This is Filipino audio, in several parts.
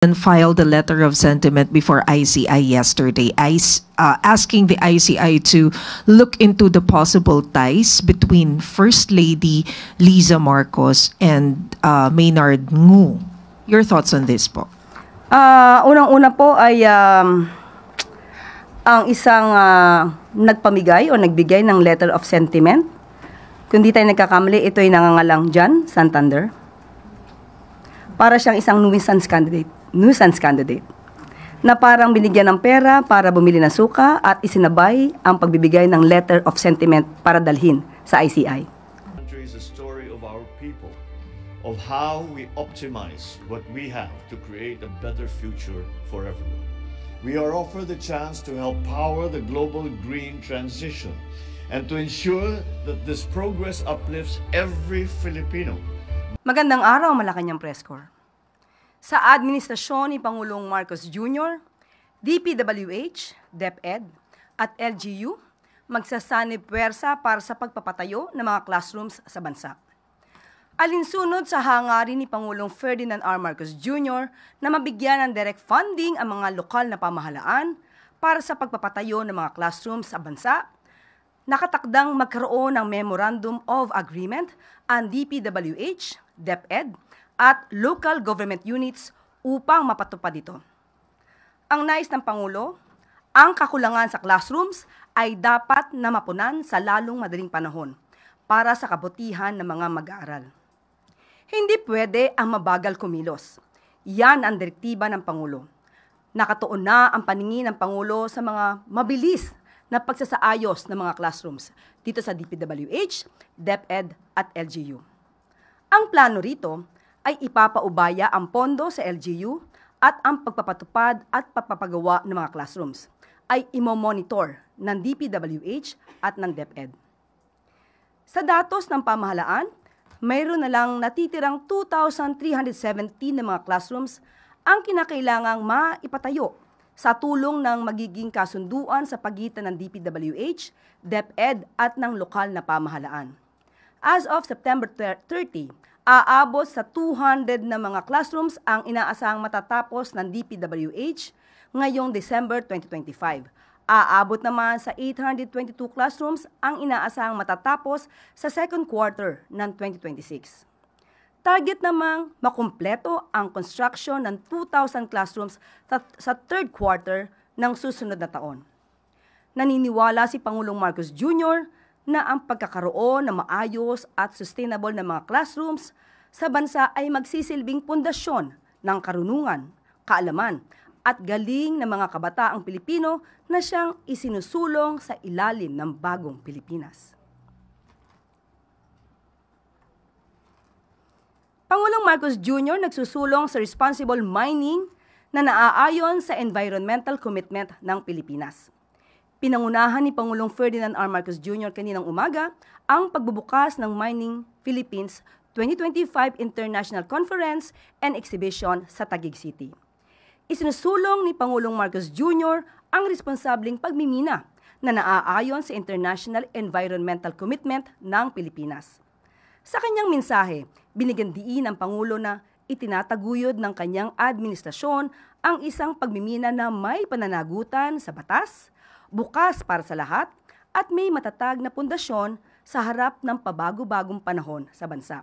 and filed a letter of sentiment before ICI yesterday, asking the ICI to look into the possible ties between First Lady Liza Marcos and Maynard Ngu. Your thoughts on this po? Unang-una po ay ang isang nagpamigay o nagbigay ng letter of sentiment. Kung di tayo nagkakamali, ito ay nangangalang John Santander. Para siyang isang nuisance candidate na parang binigyan ng pera para bumili ng suka at isinabay ang pagbibigay ng letter of sentiment para dalhin sa ICI. Is a story of our people, of how we optimize what we have to create a better future for everyone. We are offered the chance to help power the global green transition and to ensure that this progress uplifts every Filipino. Magandang araw, Malacanang Press Corps. Sa administrasyon ni Pangulong Marcos Jr., DPWH, DepEd, at LGU, magsasanib puwersa para sa pagpapatayo ng mga classrooms sa bansa. Alinsunod sa hangarin ni Pangulong Ferdinand R. Marcos Jr. na mabigyan ng direct funding ang mga lokal na pamahalaan para sa pagpapatayo ng mga classrooms sa bansa, nakatakdang magkaroon ng Memorandum of Agreement ang DPWH, DepEd, at local government units upang mapatupad ito. Ang nais ng Pangulo, ang kakulangan sa classrooms ay dapat na mapunan sa lalong madaling panahon para sa kabutihan ng mga mag-aaral. Hindi pwede ang mabagal kumilos. Yan ang direktiba ng Pangulo. Nakatuon na ang paningin ng Pangulo sa mga mabilis na pagsasaayos ng mga classrooms dito sa DPWH, DepEd at LGU. Ang plano rito ay ipapaubaya ang pondo sa LGU at ang pagpapatupad at pagpapagawa ng mga classrooms ay imomonitor ng DPWH at ng DepEd. Sa datos ng pamahalaan, mayroon na lang natitirang 2,317 na mga classrooms ang kinakailangang maipatayo sa tulong ng magiging kasunduan sa pagitan ng DPWH, DepEd at ng lokal na pamahalaan. As of September 30, aabot sa 200 na mga classrooms ang inaasahang matatapos ng DPWH ngayong December 2025. Aabot naman sa 822 classrooms ang inaasahang matatapos sa second quarter ng 2026. Target namang makumpleto ang construction ng 2,000 classrooms sa third quarter ng susunod na taon. Naniniwala si Pangulong Marcos Jr. na ang pagkakaroon ng maayos at sustainable na mga classrooms sa bansa ay magsisilbing pundasyon ng karunungan, kaalaman, at galing ng mga kabataang Pilipino na siyang isinusulong sa ilalim ng bagong Pilipinas. Pangulong Marcos Jr. nagsusulong sa responsible mining na naaayon sa environmental commitment ng Pilipinas. Pinangunahan ni Pangulong Ferdinand R. Marcos Jr. kaninang umaga ang pagbubukas ng Mining Philippines 2025 International Conference and Exhibition sa Taguig City. Isinusulong ni Pangulong Marcos Jr. ang responsableng pagmimina na naaayon sa international environmental commitment ng Pilipinas. Sa kanyang mensahe, binigyan diin ng Pangulo na itinataguyod ng kanyang administrasyon ang isang pagmimina na may pananagutan sa batas, bukas para sa lahat, at may matatag na pundasyon sa harap ng pabago-bagong panahon sa bansa.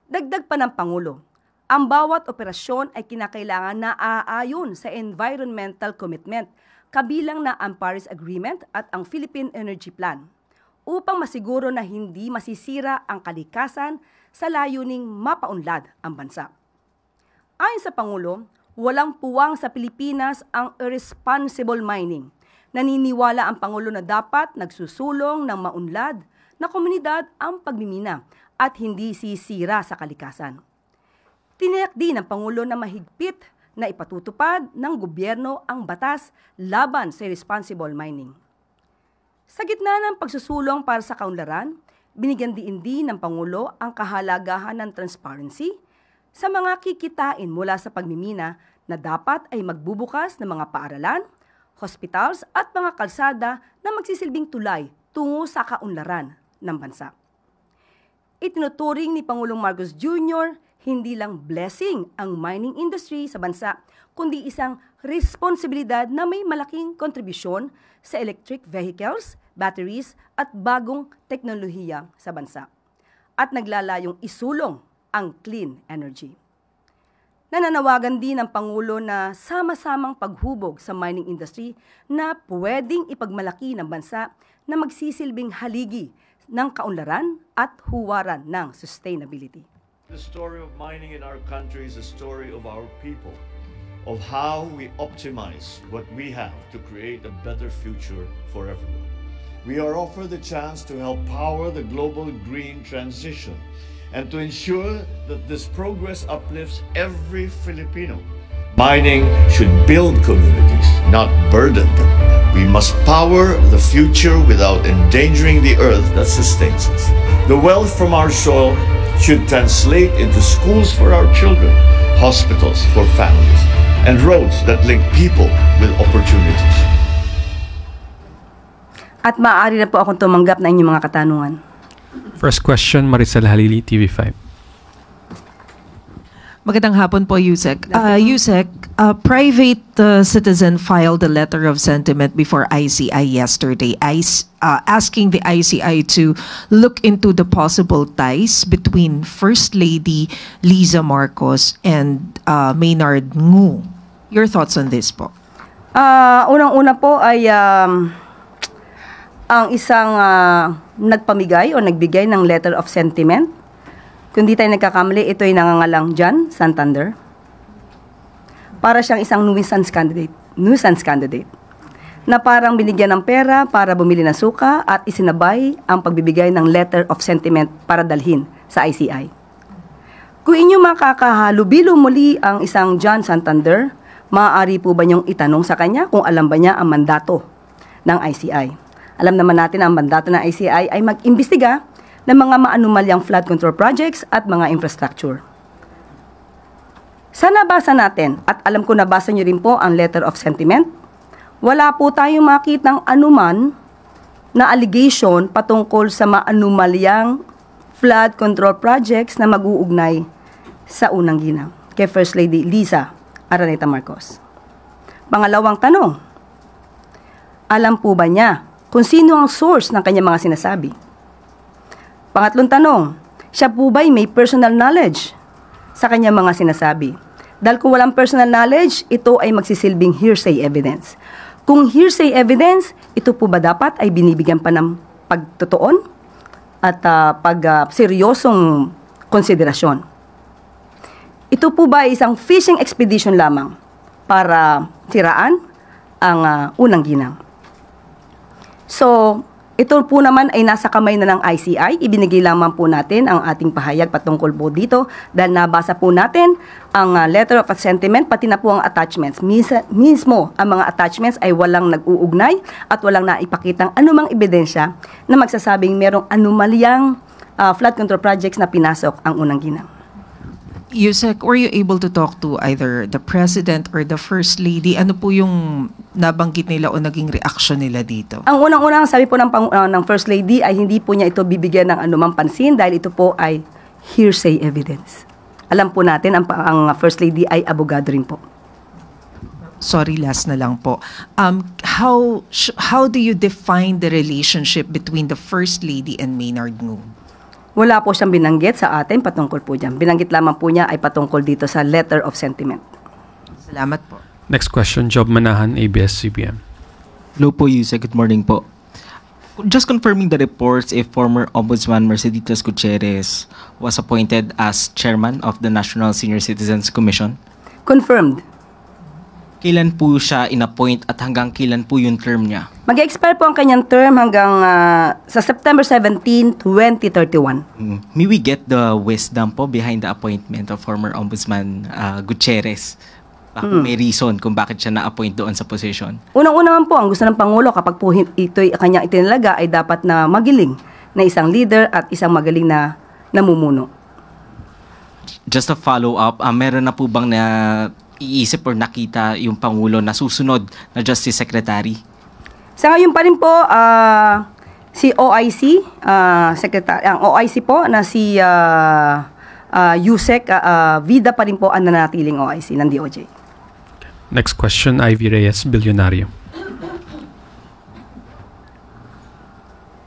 Dagdag pa ng Pangulo, ang bawat operasyon ay kinakailangan na aayon sa environmental commitment, kabilang na ang Paris Agreement at ang Philippine Energy Plan, upang masiguro na hindi masisira ang kalikasan sa layuning mapaunlad ang bansa. Ayon sa Pangulo, walang puwang sa Pilipinas ang irresponsible mining. Naniniwala ang Pangulo na dapat nagsusulong ng maunlad na komunidad ang pagmimina at hindi sisira sa kalikasan. Tiniyak din ng Pangulo na mahigpit na ipatutupad ng gobyerno ang batas laban sa irresponsible mining. Sa gitna ng pagsusulong para sa kaunlaran, binigyan din ng Pangulo ang kahalagahan ng transparency sa mga kikitain mula sa pagmimina na dapat ay magbubukas ng mga paaralan, hospitals at mga kalsada na magsisilbing tulay tungo sa kaunlaran ng bansa. Itinuturing ni Pangulong Marcos Jr. hindi lang blessing ang mining industry sa bansa, kundi isang responsibilidad na may malaking kontribusyon sa electric vehicles, batteries at bagong teknolohiya sa bansa. At naglalayong isulong ang clean energy. Nananawagan din ng Pangulo na sama-samang paghubog sa mining industry na pwedeng ipagmalaki ng bansa na magsisilbing haligi ng kaunlaran at huwaran ng sustainability. The story of mining in our country is a story of our people, of how we optimize what we have to create a better future for everyone. We are offered the chance to help power the global green transition and to ensure that this progress uplifts every Filipino. Mining should build communities, not burden them. We must power the future without endangering the earth that sustains us. The wealth from our soil should translate into schools for our children, hospitals for families, and roads that link people with opportunities. At maaari na po akong tumanggap na inyong mga katanungan. First question, Maricel Halili, TV5. Magandang hapon po, Yusek. Yusek, a private citizen filed a letter of sentiment before ICI yesterday, asking the ICI to look into the possible ties between First Lady Liza Marcos and Maynard Ngu. Your thoughts on this po? Unang-una po ay ang isang nagpamigay o nagbigay ng letter of sentiment. Kung di tayo nagkakamali, ito ay nangangalang John Santander. Para siyang isang nuisance candidate na parang binigyan ng pera para bumili ng suka at isinabay ang pagbibigay ng letter of sentiment para dalhin sa ICI. Kung inyo makakahalubilo muli ang isang John Santander, maaari po ba niyong itanong sa kanya kung alam ba niya ang mandato ng ICI? Alam naman natin ang mandato ng ICI ay mag-imbestiga ng mga maanumalyang flood control projects at mga infrastructure. Sa nabasa natin, at alam ko nabasa niyo rin po ang letter of sentiment, wala po tayong makitang anuman na allegation patungkol sa maanumalyang flood control projects na mag-uugnay sa unang ginang kay First Lady Liza Araneta Marcos. Pangalawang tanong, alam po ba niya kung sino ang source ng kanyang mga sinasabi? Pangatlong tanong, siya po ba'y may personal knowledge sa kanyang mga sinasabi? Dahil kung walang personal knowledge, ito ay magsisilbing hearsay evidence. Kung hearsay evidence, ito po ba dapat ay binibigyan pa ng pagtutuon at seryosong konsiderasyon? Ito po ba ay isang fishing expedition lamang para siraan ang unang ginang? So, ito po naman ay nasa kamay na ng ICI. Ibinigay lamang po natin ang ating pahayag patungkol po dito dahil nabasa po natin ang letter of sentiment pati na po ang attachments. Mismo ang mga attachments ay walang nag-uugnay at walang naipakitang anumang ebidensya na magsasabing merong anomalyang flood control projects na pinasok ang unang ginang. Yusek, were you able to talk to either the President or the First Lady? Ano po yung nabanggit nila o naging reaction nila dito? Ang unang-unang sabi po ng First Lady ay hindi po niya ito bibigyan ng anumang pansin dahil ito po ay hearsay evidence. Alam po natin ang First Lady ay abogado rin po. Sorry, last na lang po. How do you define the relationship between the First Lady and Maynard Ngu? Wala po siyang binanggit sa atin patungkol po dyan. Binanggit lamang po niya ay patungkol dito sa letter of sentiment. Salamat po. Next question, Job Manahan, ABS-CBN. Hello po, Yusek. Good morning po. Just confirming the reports, if former Ombudsman Merceditas Gutierrez was appointed as chairman of the National Senior Citizens Commission? Confirmed. Kailan po siya in-appoint at hanggang kailan po yung term niya? Mag-expire po ang kanyang term hanggang sa September 17, 2031. May we get the wisdom po behind the appointment of former Ombudsman Gutierrez? May reason kung bakit siya na-appoint doon sa position? Unang-una man po, ang gusto ng Pangulo kapag po ito'y kanyang itinalaga ay dapat na magiling na isang leader at isang magaling na namumuno. Just a follow-up, meron na po bang iisip or nakita yung Pangulo na susunod na Justice Secretary? Sa ngayon pa rin po, si OIC, ang OIC po na si Yusek Vida pa rin po ang nanatiling OIC ng DOJ. Next question, Ivy Reyes, Bilyonaryo.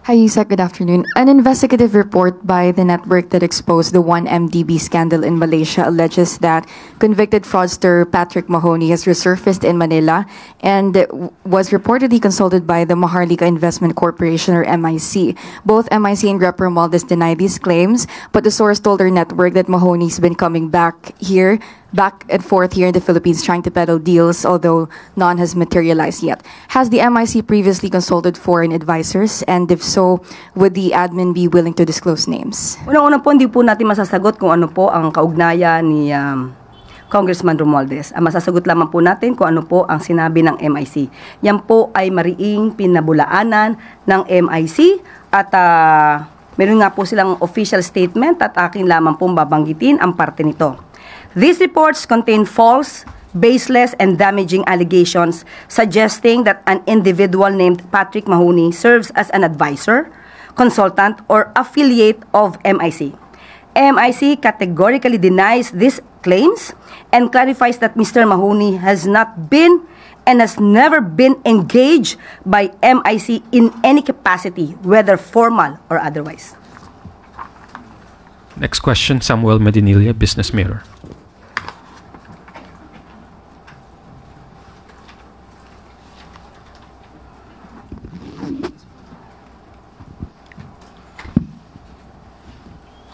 Hi, Yusek. Good afternoon. An investigative report by the network that exposed the 1MDB scandal in Malaysia alleges that convicted fraudster Patrick Mahoney has resurfaced in Manila and was reportedly consulted by the Maharlika Investment Corporation, or MIC. Both MIC and Rep. Romualdez deny these claims, but the source told our network that Mahoney's been coming back and forth here in the Philippines trying to peddle deals, although none has materialized yet. Has the MIC previously consulted foreign advisors? And if so, would the admin be willing to disclose names? Unang-una po, hindi po natin masasagot kung ano po ang kaugnayan ni Congressman Romualdez. Ang masasagot lamang po natin kung ano po ang sinabi ng MIC. Yan po ay mariing pinabulaanan ng MIC at meron nga po silang official statement at akin lamang pong babanggitin ang parte nito. These reports contain false, baseless, and damaging allegations suggesting that an individual named Patrick Mahoney serves as an advisor, consultant, or affiliate of MIC. MIC categorically denies these claims and clarifies that Mr. Mahoney has not been and has never been engaged by MIC in any capacity, whether formal or otherwise. Next question, Samuel Medinilla, Business Mirror.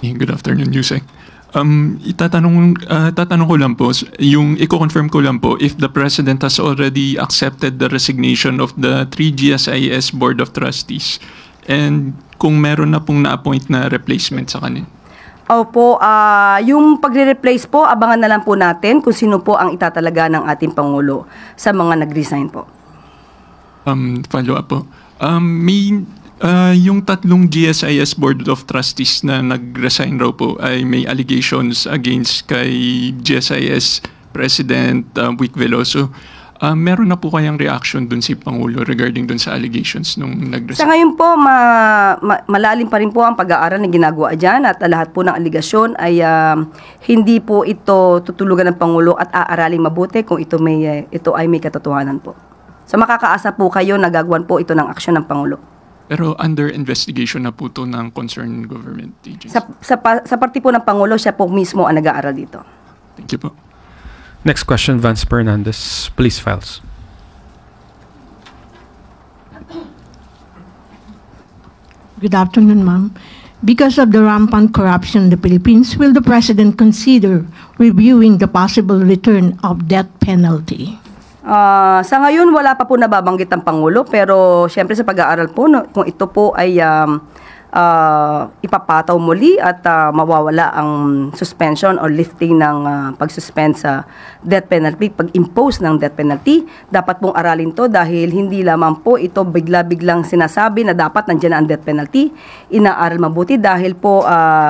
Good afternoon, Yusek. Tatanong ko lang po, i-confirm ko lang po if the President has already accepted the resignation of the 3 GSIS Board of Trustees and kung meron na pong na-appoint na replacement sa kanila. Opo, yung pagre-replace po, abangan na lang po natin kung sino po ang itatalaga ng ating Pangulo sa mga nag-resign po. Follow up po. Yung 3 GSIS Board of Trustees na nag-resign raw po ay may allegations against kay GSIS President Vic Veloso. Meron na po kayang reaction dun si Pangulo regarding dun sa allegations nung nag-resign? Sa ngayon po, malalim pa rin po ang pag-aaral na ginagawa dyan at lahat po ng aligasyon ay hindi po ito tutulugan ng Pangulo at aaraling mabuti kung ito ay may katotohanan po. So makakaasa po kayo na gagawin po ito ng aksyon ng Pangulo. Pero under investigation na po ito ng concerned government agency. Sa parte po ng Pangulo, siya po mismo ang nag-aaral dito. Thank you po. Next question, Vance Fernandez, Police Files. Good afternoon, ma'am. Because of the rampant corruption in the Philippines, will the President consider reviewing the possible return of death penalty? Sa ngayon, wala pa po nababanggit ang Pangulo, pero syempre sa pag-aaral po, kung ito po ay ipapataw muli at mawawala ang suspension or lifting ng pag-suspend sa death penalty, pag-impose ng death penalty, dapat pong aralin to dahil hindi lamang po ito bigla-biglang sinasabi na dapat nandiyan na ang death penalty. Inaaral mabuti dahil po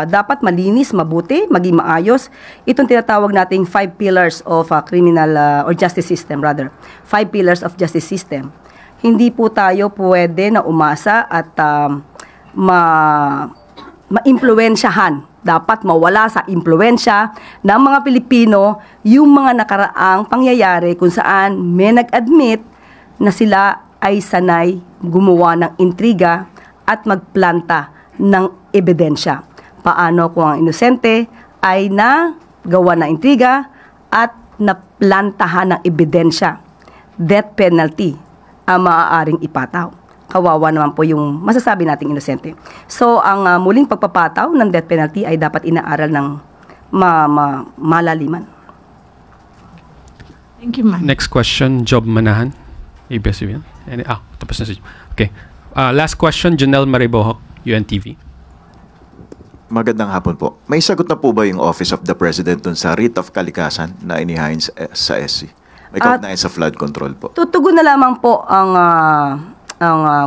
dapat malinis, mabuti, maging maayos. Itong tinatawag nating 5 pillars of criminal or justice system rather. 5 pillars of justice system. Hindi po tayo pwede na umasa at ma-impluwensyahan. Dapat mawala sa impluwensya ng mga Pilipino yung mga nakaraang pangyayari kung saan may nag-admit na sila ay sanay gumawa ng intriga at magplanta ng ebidensya. Paano kung ang inosente ay nagawa ng intriga at naplantahan ng ebidensya? Death penalty ang maaaring ipataw. Kawawa naman po yung masasabi nating inosente. So, ang muling pagpapataw ng death penalty ay dapat inaaral ng malaliman. Thank you, ma'am. Next question, Job Manahan, ABS-CBN. Tapos na si Job. Okay. Last question, Janelle Maribohok, UNTV. Magandang hapon po. May sagot na po ba yung Office of the President dun sa writ of kalikasan na inihain sa SC? May kaugnayan sa flood control po. Tutugon na lamang po ang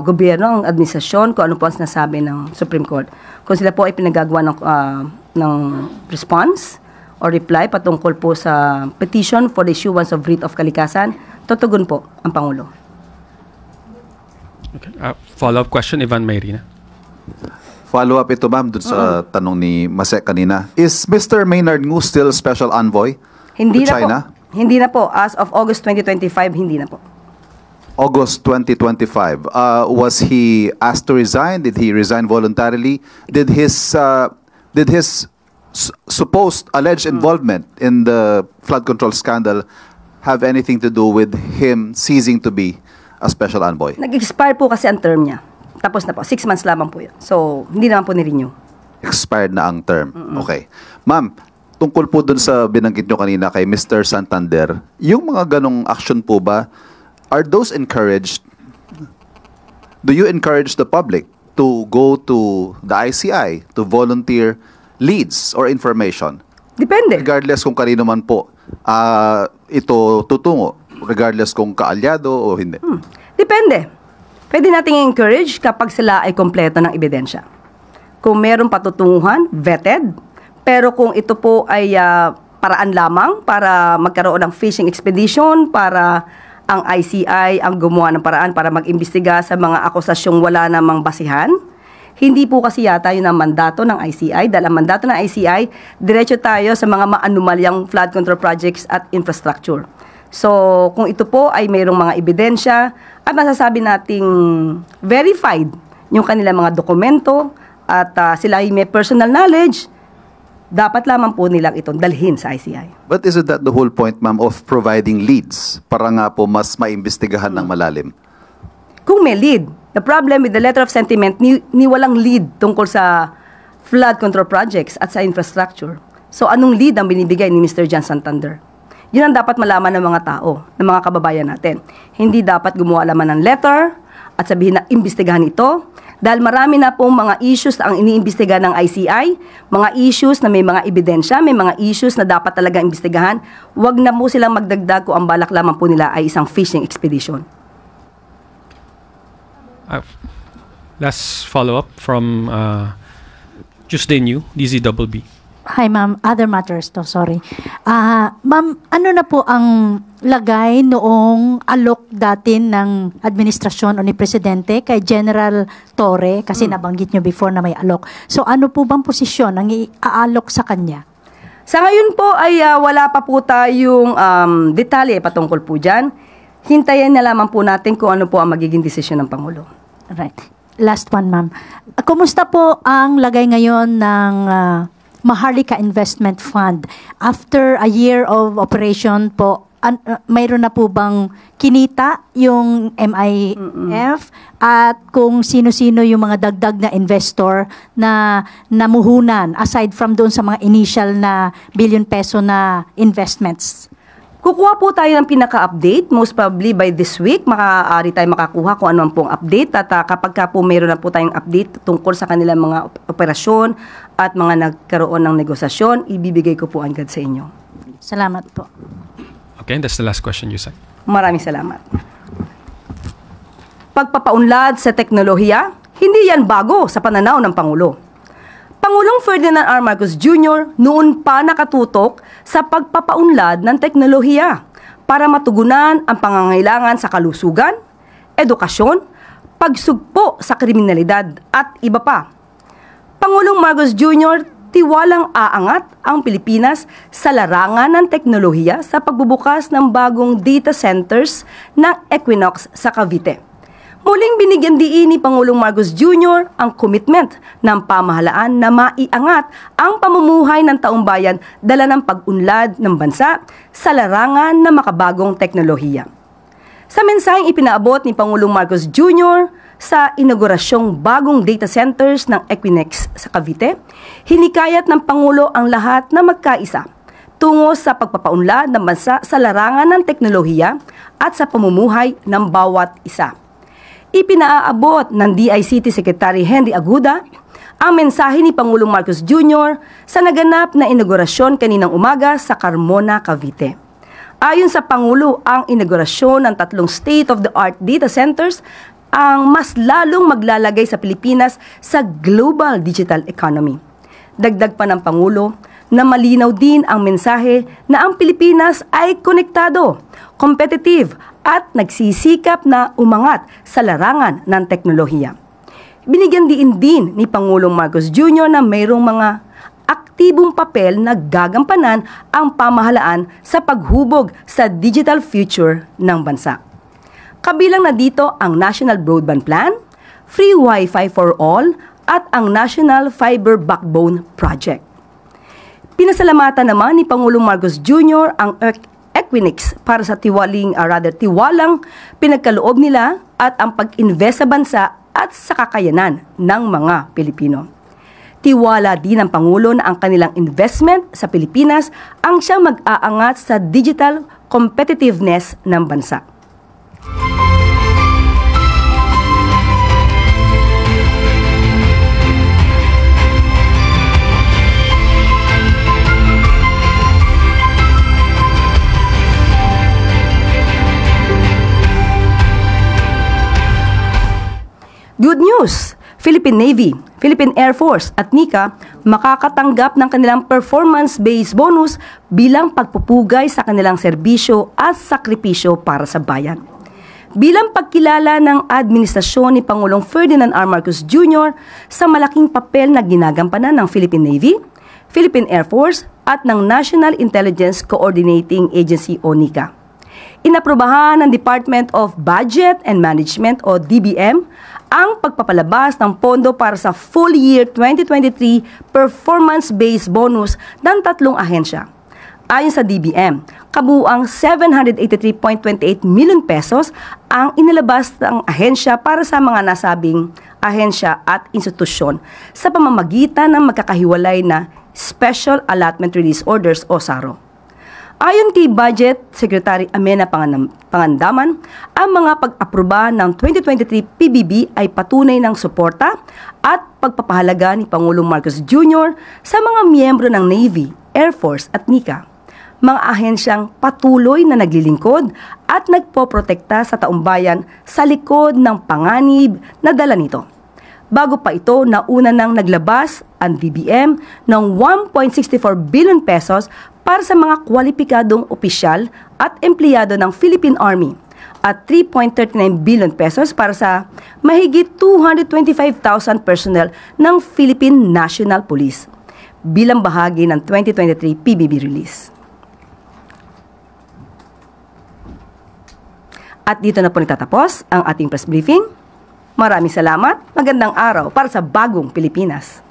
gobyerno, ang administrasyon, kung ano po ang sinasabi ng Supreme Court. Kung sila po ay pinagagawa ng response or reply patungkol po sa petition for the issuance of writ of kalikasan, tutugon po ang Pangulo. Okay. Follow-up question, Ivan Mayrina. Follow-up ito, ma'am, dun sa tanong ni Masek kanina. Is Mr. Maynard Ngu still Special Envoy Hindi to na China? po. Hindi na po. As of August 2025, hindi na po. August 2025. Was he asked to resign? Did he resign voluntarily? Did his supposed alleged involvement in the flood control scandal have anything to do with him ceasing to be a special envoy? Nag-expire po kasi ang term niya. Tapos na po. 6 months lamang po yun. So, hindi naman po ni-renew. Expired na ang term. Okay. Ma'am, tungkol po dun sa binanggit nyo kanina kay Mr. Santander, yung mga ganong action po ba, are those encouraged? Do you encourage the public to go to the ICI to volunteer leads or information? Depende. Regardless kung kanino man po ito tutungo, regardless kung kaalyado o hindi. Depende. Pwede nating encourage kapag sila ay kompleto ng ebidensya. Kung meron patutunguhan, vetted. Pero kung ito po ay paraan lamang para magkaroon ng fishing expedition, para ang ICI ang gumawa ng paraan para mag-imbestiga sa mga akusasyong wala namang basihan, hindi po kasi yata yun ang mandato ng ICI. Dahil ang mandato ng ICI, diretso tayo sa mga maanumalyang flood control projects at infrastructure. So, kung ito po ay mayroong mga ebidensya at masasabi nating verified yung kanilang mga dokumento at sila ay may personal knowledge, dapat lamang po nilang itong dalhin sa ICI. But isn't that the whole point, ma'am, of providing leads para nga po mas maimbestigahan ng malalim? Kung may lead, the problem with the letter of sentiment, ni walang lead tungkol sa flood control projects at sa infrastructure. So, anong lead ang binibigay ni Mr. John Santander? Yun ang dapat malaman ng mga tao, ng mga kababayan natin. Hindi dapat gumawa lamang ng letter at sabihin na imbestigahan ito. Dahil marami na pong mga issues na ang iniimbestigahan ng ICI, mga issues na may mga ebidensya, may mga issues na dapat talaga imbestigahan. Huwag na po silang magdagdag kung ang balak lamang po nila ay isang fishing expedition. Last follow-up from Tuesday New, DZBB. Hi ma'am, other matters to, sorry. Ma'am, ano na po ang lagay noong alok dati ng administrasyon o ni Presidente kay General Torre, kasi nabanggit nyo before na may alok. So ano po bang posisyon ang iaalok sa kanya? Sa ngayon po ay wala pa po tayong detalye patungkol po dyan. Hintayin na lamang po natin kung ano po ang magiging desisyon ng Pangulo. Right. Last one ma'am. Kumusta po ang lagay ngayon ng Maharlika Investment Fund? After a year of operation po, mayroon na po bang kinita yung MIF? At kung sino-sino yung mga dagdag na investor na namuhunan aside from doon sa mga initial na billion peso na investments? Kukuha po tayo ng pinaka-update. Most probably by this week, maaari tayo makakuha kung ano pong update. At kapag ka po mayroon na po tayong update tungkol sa kanilang mga operasyon at mga nagkaroon ng negosasyon, ibibigay ko po agad sa inyo. Salamat po. Okay, that's the last question you said. Maraming salamat. Pagpapaunlad sa teknolohiya, hindi yan bago sa pananaw ng Pangulo. Pangulong Ferdinand R. Marcos Jr. noon pa nakatutok sa pagpapaunlad ng teknolohiya para matugunan ang pangangailangan sa kalusugan, edukasyon, pagsugpo sa kriminalidad at iba pa. Pangulong Marcos Jr. tiwalang aangat ang Pilipinas sa larangan ng teknolohiya sa pagbubukas ng bagong data centers ng Equinox sa Cavite. Muling binigyan diin ni Pangulong Marcos Jr. ang commitment ng pamahalaan na maiangat ang pamumuhay ng taong bayan dala ng pag-unlad ng bansa sa larangan ng makabagong teknolohiya. Sa mensaheng ipinaabot ni Pangulong Marcos Jr. sa inaugurasyong bagong data centers ng Equinox sa Cavite, hinikayat ng Pangulo ang lahat na magkaisa tungo sa pagpapaunlad ng bansa sa larangan ng teknolohiya at sa pamumuhay ng bawat isa. Ipinaabot ng DICT Secretary Henry Aguda ang mensahe ni Pangulong Marcos Jr. sa naganap na inaugurasyon kaninang umaga sa Carmona, Cavite. Ayon sa Pangulo, ang inaugurasyon ng 3 state-of-the-art data centers ang mas lalong maglalagay sa Pilipinas sa global digital economy. Dagdag pa ng Pangulo na malinaw din ang mensahe na ang Pilipinas ay konektado, competitive at nagsisikap na umangat sa larangan ng teknolohiya. Binigyan din ni Pangulong Marcos Jr. na mayroong mga aktibong papel na gagampanan ang pamahalaan sa paghubog sa digital future ng bansa. Kabilang na dito ang National Broadband Plan, Free Wi-Fi for All, at ang National Fiber Backbone Project. Pinasalamatan naman ni Pangulong Marcos Jr. ang Equinix para sa tiwalang pinagkaloob nila at ang pag-invest sa bansa at sa kakayanan ng mga Pilipino. Tiwala din ng Pangulo na ang kanilang investment sa Pilipinas ang siyang mag-aangat sa digital competitiveness ng bansa. Good news! Philippine Navy, Philippine Air Force at NICA makakatanggap ng kanilang performance-based bonus bilang pagpupugay sa kanilang serbisyo at sakripisyo para sa bayan. Bilang pagkilala ng administrasyon ni Pangulong Ferdinand R. Marcos Jr. sa malaking papel na ginagampanan ng Philippine Navy, Philippine Air Force at ng National Intelligence Coordinating Agency o NICA. Inaprobahan ng Department of Budget and Management o DBM ang pagpapalabas ng pondo para sa full year 2023 performance-based bonus ng 3 ahensya. Ayon sa DBM, kabuuang 783.28 million pesos ang inilabas ng ahensya para sa mga nasabing ahensya at institusyon sa pamamagitan ng magkakahiwalay na Special Allotment Release Orders o SARO. Ayon kay Budget Secretary Amena Pangandaman, ang mga pag-aproba ng 2023 PBB ay patunay ng suporta at pagpapahalaga ni Pangulong Marcos Jr. sa mga miyembro ng Navy, Air Force at NICA. Mga ahensyang patuloy na naglilingkod at nagpoprotekta sa taumbayan sa likod ng panganib na dala nito. Bago pa ito, nauna nang naglabas ang DBM ng 1.64 billion pesos para sa mga kwalipikadong opisyal at empleyado ng Philippine Army at 3.39 billion pesos para sa mahigit 225,000 personnel ng Philippine National Police bilang bahagi ng 2023 PBB release. At dito na po nagtatapos ang ating press briefing. Maraming salamat, magandang araw para sa bagong Pilipinas.